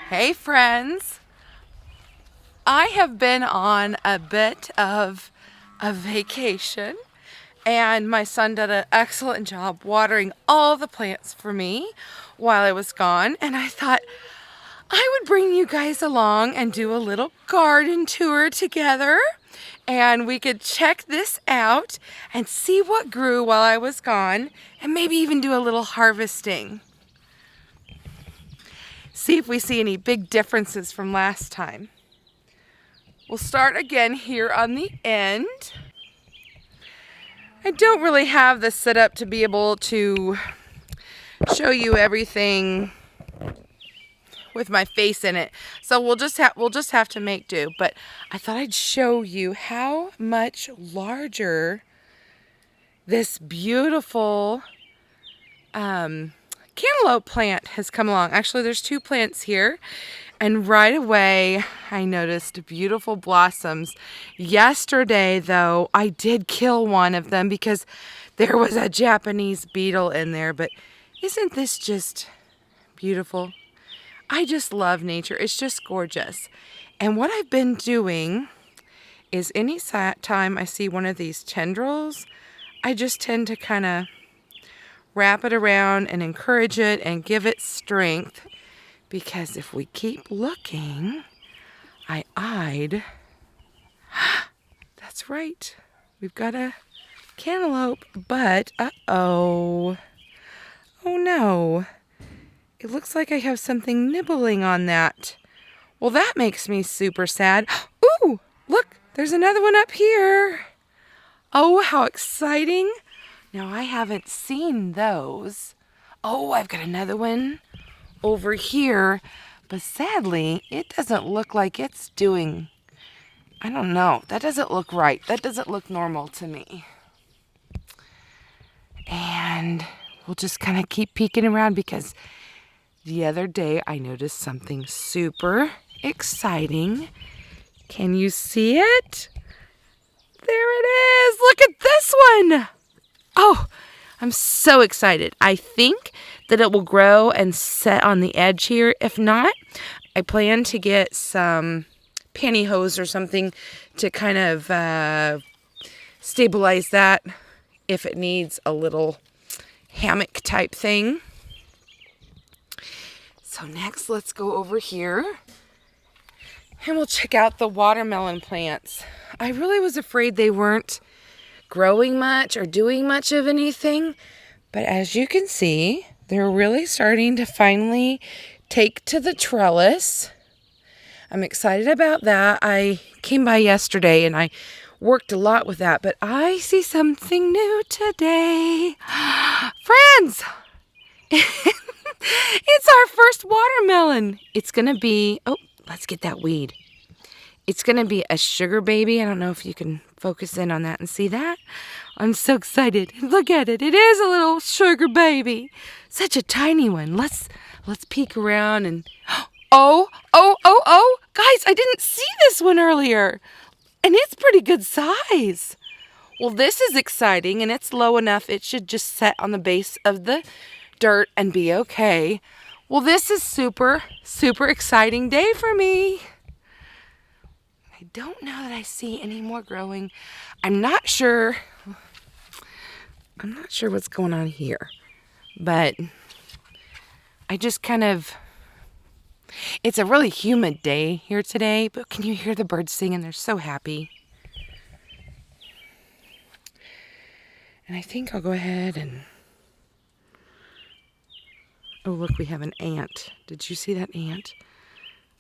Hey friends, I have been on a bit of a vacation and my son did an excellent job watering all the plants for me while I was gone, and I thought I would bring you guys along and do a little garden tour together and we could check this out and see what grew while I was gone and maybe even do a little harvesting. See if we see any big differences from last time. We'll start again here on the end. I don't really have the setup to be able to show you everything with my face in it, so we'll just have to make do. But I thought I'd show you how much larger this beautiful cantaloupe plant has come along. Actually, there's two plants here, and right away I noticed beautiful blossoms. Yesterday, though, I did kill one of them because there was a Japanese beetle in there. But isn't this just beautiful? I just love nature. It's just gorgeous. And what I've been doing is any time I see one of these tendrils, I just tend to kind of wrap it around and encourage it and give it strength, because if we keep looking, that's right, we've got a cantaloupe, but oh no, it looks like I have something nibbling on that. Well, that makes me super sad. Ooh, look, there's another one up here. Oh, how exciting. Now, I haven't seen those. Oh, I've got another one over here, but sadly, it doesn't look like it's doing, I don't know, that doesn't look right. That doesn't look normal to me. And we'll just kind of keep peeking around, because the other day I noticed something super exciting. Can you see it? There it is. Look at this one. Oh, I'm so excited. I think that it will grow and set on the edge here. If not, I plan to get some pantyhose or something to kind of stabilize that if it needs a little hammock type thing. So next, let's go over here and we'll check out the watermelon plants. I really was afraid they weren't growing much or doing much of anything, but as you can see, they're really starting to finally take to the trellis. I'm excited about that. I came by yesterday and I worked a lot with that, but I see something new today. Friends, it's our first watermelon. It's gonna be, oh, let's get that weed. It's going to be a sugar baby. I don't know if you can focus in on that and see that. I'm so excited. Look at it. It is a little sugar baby. Such a tiny one. Let's peek around and oh. Guys, I didn't see this one earlier. And it's pretty good size. Well, this is exciting, and it's low enough it should just set on the base of the dirt and be okay. Well, this is super exciting day for me. I don't know that I see any more growing. I'm not sure what's going on here, but I just it's a really humid day here today, but can you hear the birds singing? They're so happy. And I think I'll go ahead and, oh, look, we have an ant. Did you see that ant?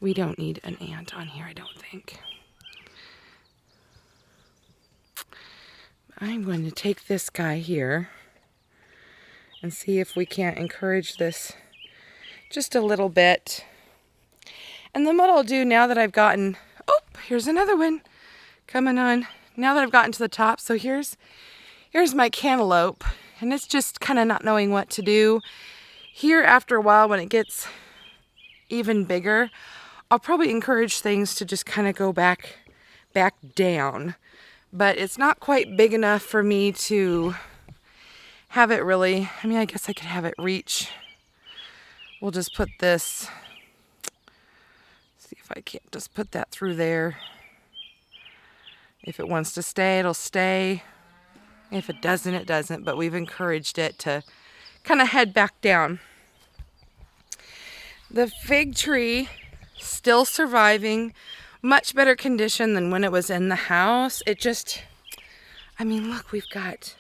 We don't need an ant on here, I don't think. I'm going to take this guy here and see if we can't encourage this just a little bit. And then what I'll do now that I've gotten, oh, here's another one coming on. Now that I've gotten to the top, so here's my cantaloupe, and it's just kind of not knowing what to do. Here, after a while, when it gets even bigger, I'll probably encourage things to just kind of go back down. But it's not quite big enough for me to have it really, I guess I could have it reach. We'll just put this See if I can't just put that through there. If it wants to stay, it'll stay. If it doesn't, it doesn't. But we've encouraged it to kind of head back down. The fig tree still surviving. Much better condition than when it was in the house. It just, I mean, look, we've got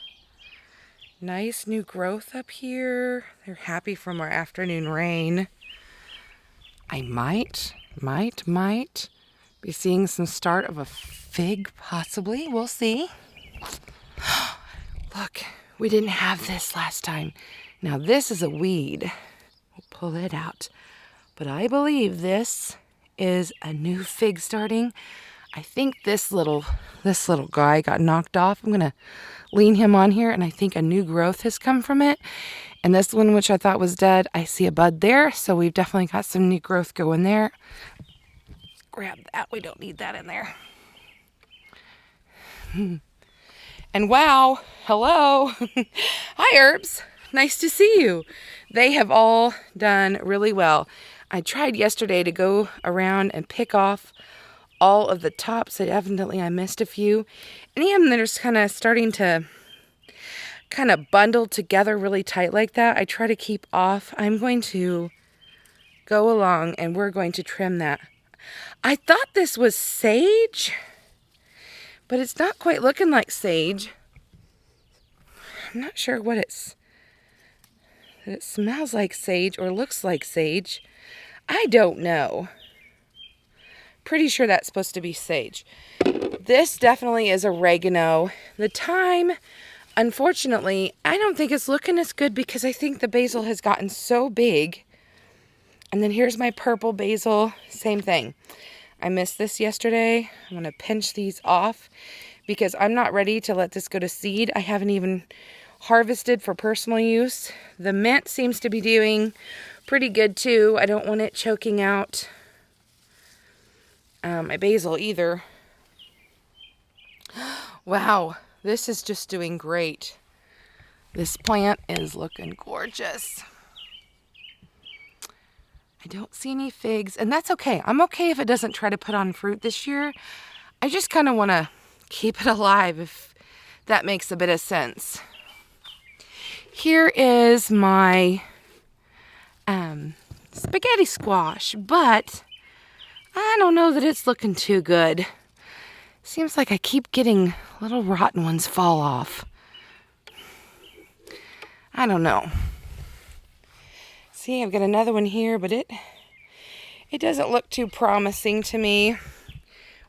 nice new growth up here. They're happy from our afternoon rain. I might be seeing some start of a fig, possibly. We'll see. Look, we didn't have this last time. Now this is a weed. We'll pull it out. But I believe this is a new fig starting. I think this little guy got knocked off. I'm gonna lean him on here, and I think a new growth has come from it. And this one, which I thought was dead, I see a bud there, so we've definitely got some new growth going there. Grab that, we don't need that in there. And wow, hello. Hi, herbs. Nice to see you. They have all done really well. I tried yesterday to go around and pick off all of the tops. Evidently I missed a few. Any of them that are just kind of starting to kind of bundle together really tight like that, I try to keep off. I'm going to go along and we're going to trim that. I thought this was sage, but it's not quite looking like sage. I'm not sure what it smells like sage or looks like sage. I don't know. Pretty sure that's supposed to be sage. This definitely is oregano. The thyme, unfortunately, I don't think it's looking as good because I think the basil has gotten so big. And then here's my purple basil. Same thing. I missed this yesterday. I'm going to pinch these off because I'm not ready to let this go to seed. I haven't even harvested for personal use. The mint seems to be doing pretty good too. I don't want it choking out my basil either. Wow, this is just doing great. This plant is looking gorgeous. I don't see any figs, and that's okay. I'm okay if it doesn't try to put on fruit this year. I just kind of want to keep it alive, if that makes a bit of sense. Here is my spaghetti squash, but I don't know that it's looking too good. Seems like I keep getting little rotten ones fall off. I don't know. See, I've got another one here, but it doesn't look too promising to me.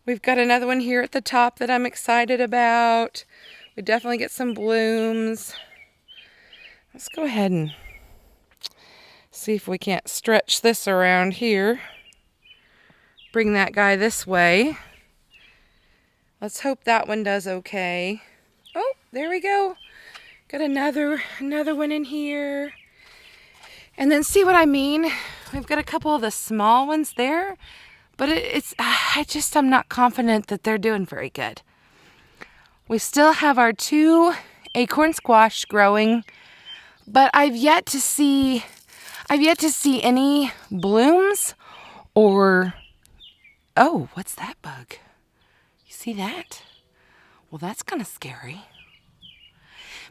We've got another one here at the top that I'm excited about. We definitely get some blooms. Let's go ahead and see if we can't stretch this around here. Bring that guy this way. Let's hope that one does okay. Oh, there we go. Got another one in here. And then see what I mean? We've got a couple of the small ones there, but I'm not confident that they're doing very good. We still have our 2 acorn squash growing, but I've yet to see any blooms or, oh, what's that bug? You see that? Well, that's kind of scary.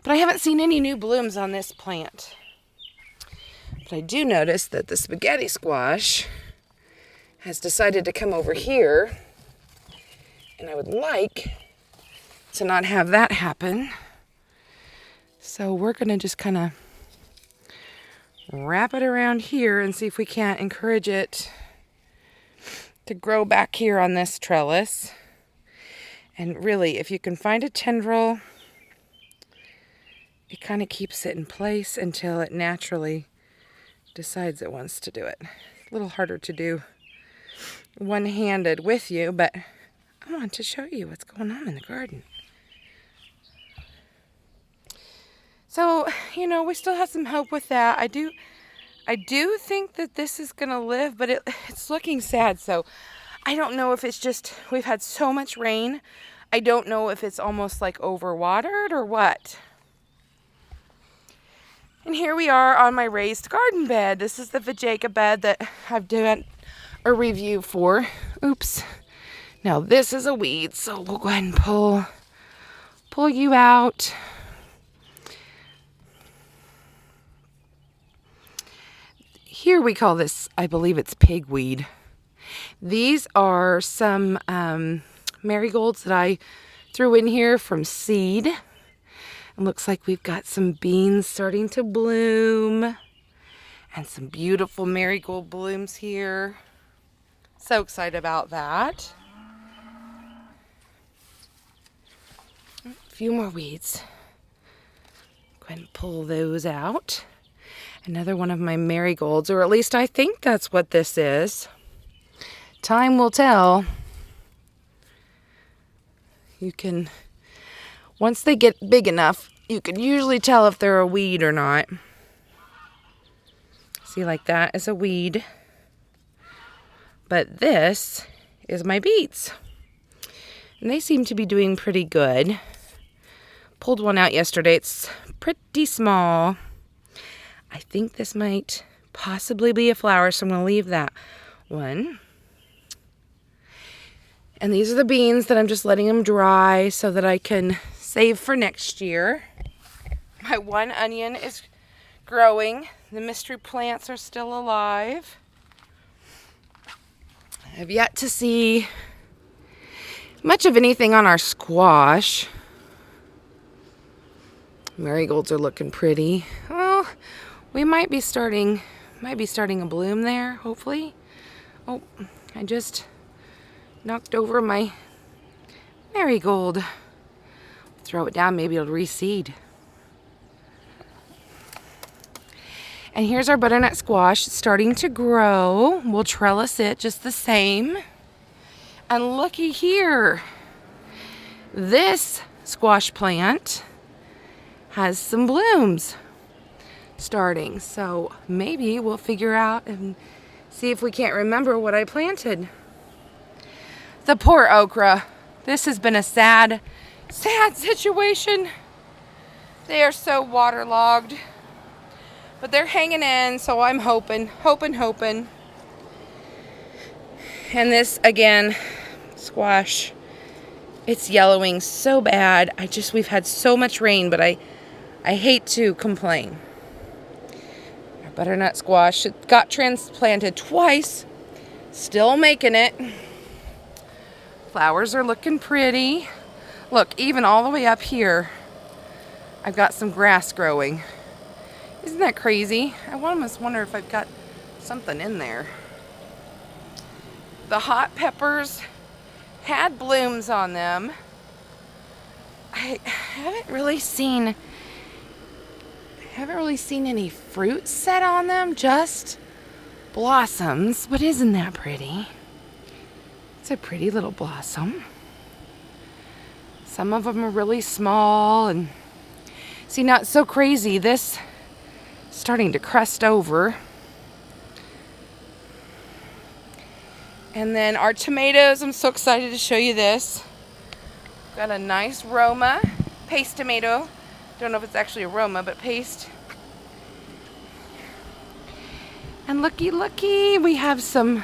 But I haven't seen any new blooms on this plant. But I do notice that the spaghetti squash has decided to come over here, and I would like to not have that happen. So we're going to just kind of wrap it around here and see if we can't encourage it to grow back here on this trellis. And really, if you can find a tendril, it kind of keeps it in place until it naturally decides it wants to do it. It's a little harder to do one-handed with you, but I want to show you what's going on in the garden. So, we still have some hope with that. I do think that this is going to live, but it's looking sad. So I don't know if it's just we've had so much rain. I don't know if it's almost like overwatered or what. And here we are on my raised garden bed. This is the Vegega bed that I've done a review for. Oops. Now this is a weed, so we'll go ahead and pull you out. Here we call this, I believe it's pigweed. These are some marigolds that I threw in here from seed. It looks like we've got some beans starting to bloom and some beautiful marigold blooms here. So excited about that. A few more weeds. Go ahead and pull those out. Another one of my marigolds, or at least I think that's what this is. Time will tell. You can, once they get big enough, you can usually tell if they're a weed or not. See, like that is a weed. But this is my beets. And they seem to be doing pretty good. Pulled one out yesterday. It's pretty small. I think this might possibly be a flower, so I'm going to leave that one. And these are the beans that I'm just letting them dry so that I can save for next year. My one onion is growing. The mystery plants are still alive. I have yet to see much of anything on our squash. Marigolds are looking pretty. Well, we might be starting a bloom there, hopefully. Oh, I just knocked over my marigold. Throw it down, maybe it'll reseed. And here's our butternut squash. It's starting to grow. We'll trellis it just the same. And looky here. This squash plant has some blooms starting. So maybe we'll figure out and see if we can't remember what I planted. The poor okra. This has been a sad situation. They are so waterlogged. But they're hanging in, so I'm hoping. And this, again, squash, it's yellowing so bad. We've had so much rain, but I hate to complain. Our butternut squash, it got transplanted twice. Still making it. Flowers are looking pretty. Look, even all the way up here, I've got some grass growing. Isn't that crazy? I almost wonder if I've got something in there. The hot peppers had blooms on them. I haven't really seen any fruit set on them, just blossoms. But isn't that pretty? It's a pretty little blossom. Some of them are really small, and see, not so crazy. This starting to crust over. And then our tomatoes, I'm so excited to show you this. Got a nice Roma paste tomato. Don't know if it's actually a Roma, but paste. And looky, we have some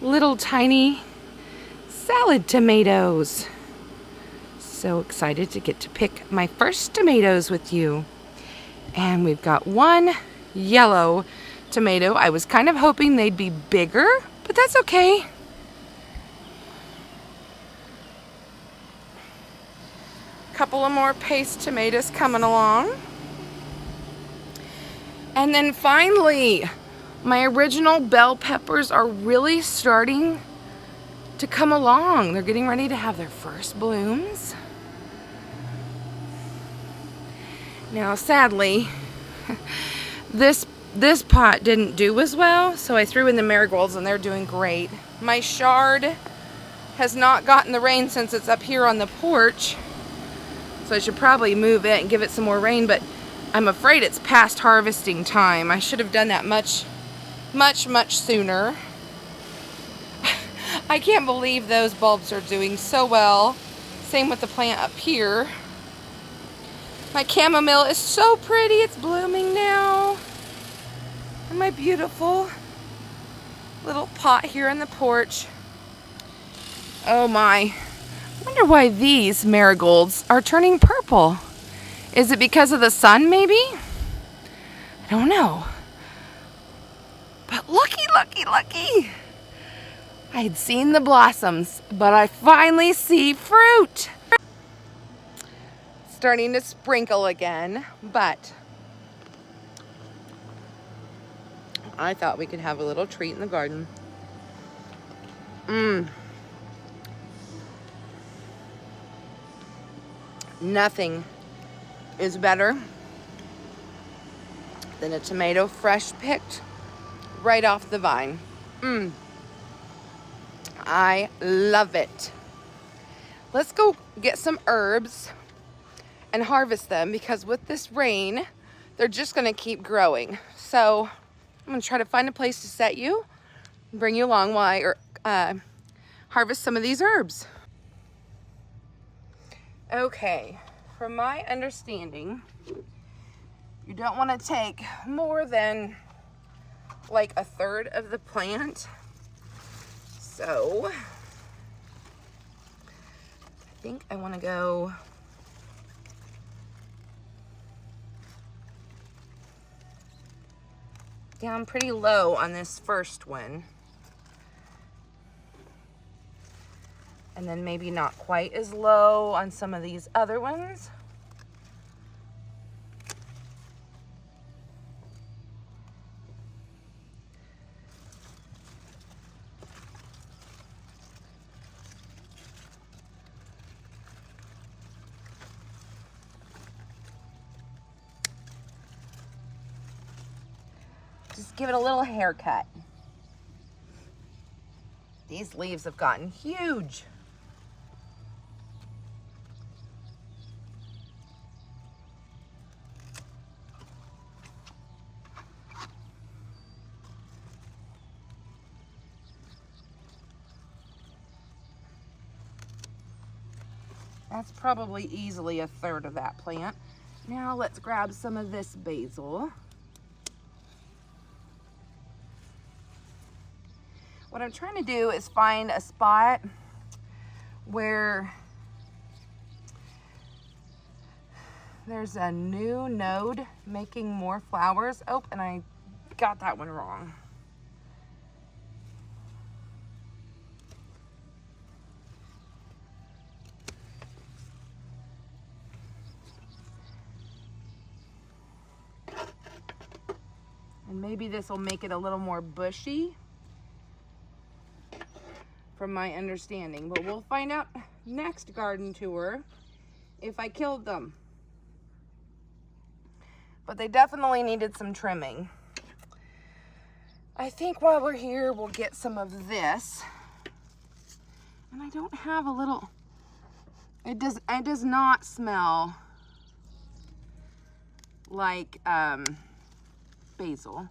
little tiny salad tomatoes. So excited to get to pick my first tomatoes with you. And we've got one yellow tomato. I was kind of hoping they'd be bigger, but that's okay. Couple of more paste tomatoes coming along. And then finally, my original bell peppers are really starting to come along. They're getting ready to have their first blooms. Now, sadly, this pot didn't do as well, so I threw in the marigolds and they're doing great. My chard has not gotten the rain since it's up here on the porch, so I should probably move it and give it some more rain, but I'm afraid it's past harvesting time. I should have done that much sooner. I can't believe those bulbs are doing so well. Same with the plant up here. My chamomile is so pretty. It's blooming now. Am I beautiful? little pot here in the porch. Oh my. I wonder why these marigolds are turning purple. Is it because of the sun, maybe? I don't know. But looky, looky, looky. I had seen the blossoms, but I finally see fruit. Starting to sprinkle again, but I thought we could have a little treat in the garden. Nothing is better than a tomato fresh picked right off the vine. I love it. Let's go get some herbs and harvest them, because with this rain, they're just gonna keep growing. So I'm gonna try to find a place to set you and bring you along while I harvest some of these herbs. Okay, from my understanding, you don't want to take more than like a third of the plant. So I think I want to go down pretty low on this first one. And then maybe not quite as low on some of these other ones. Just give it a little haircut. These leaves have gotten huge. That's probably easily a third of that plant. Now let's grab some of this basil. What I'm trying to do is find a spot where there's a new node making more flowers. Oh, and I got that one wrong. And maybe this will make it a little more bushy, from my understanding. But we'll find out next garden tour if I killed them. But they definitely needed some trimming. I think while we're here, we'll get some of this. And I don't have a little, it does not smell like basil.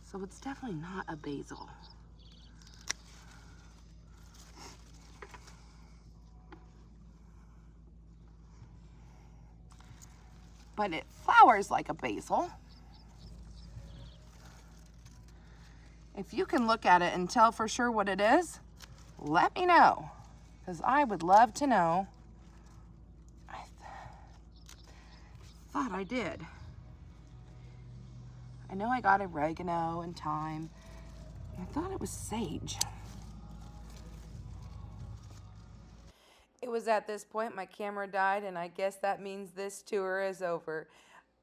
So it's definitely not a basil. But it flowers like a basil. If you can look at it and tell for sure what it is, let me know, because I would love to know. I thought I did. I know I got oregano and thyme. I thought it was sage. It was at this point my camera died, and I guess that means this tour is over.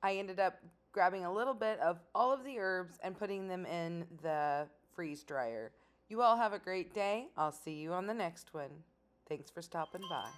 I ended up grabbing a little bit of all of the herbs and putting them in the freeze dryer. You all have a great day. I'll see you on the next one. Thanks for stopping by.